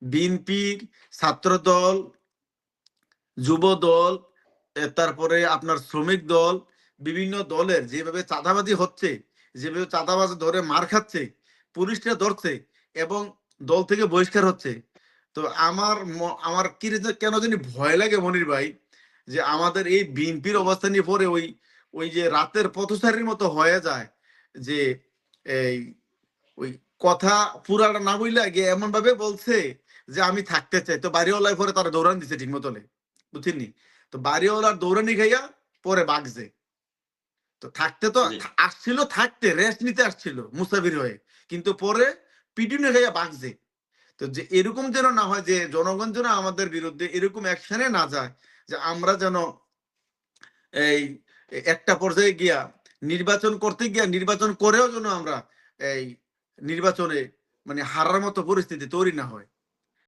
বিএনপির ছাত্রদল, যুবদল, তারপরে আপনার শ্রমিক দল, বিভিন্ন দলের যেভাবে চাঁদাবাজি হচ্ছে, যেভাবে চাঁদাবাজি ধরে মার খাচ্ছে, পুলিশরা ধরছে এবং দল থেকে বহিষ্কার হচ্ছে। তো আমার কেন জানি ভয় লাগে মনির ভাই, যে আমাদের এই বিএনপির অবস্থা নিয়ে পরে ওই যে রাতের পথচারীর মতো হয়ে যায়, যে এই ওই কথা পুরাটা না বইলা গিয়ে এমন ভাবে বলছে যে আমি থাকতে চাই, তো বাড়িওয়ালায় পরে তারা দৌড়ান দিছে ঠিক মতনে, বুঝছেননি? তো বাড়িওয়ালার দৌড়ানি খাইয়া পরে বাগছে। তো থাকতে তো জি। আসছিল, থাকতে রেস্ট নিতে আসছিল মুসাফির হয়ে, কিন্তু পরে পিটুনি খাইয়া বাগছে। তো যে এরকম যেন না হয়, যে জনগণ যেন আমাদের বিরুদ্ধে এরকম অ্যাকশনে না যায়, যে আমরা যেন এই একটা পর্যায়ে গিয়া নির্বাচন করতে গিয়া নির্বাচন করেও যেন আমরা এই নির্বাচনে মানে হারার মতো পরিস্থিতি তৈরি না হয়।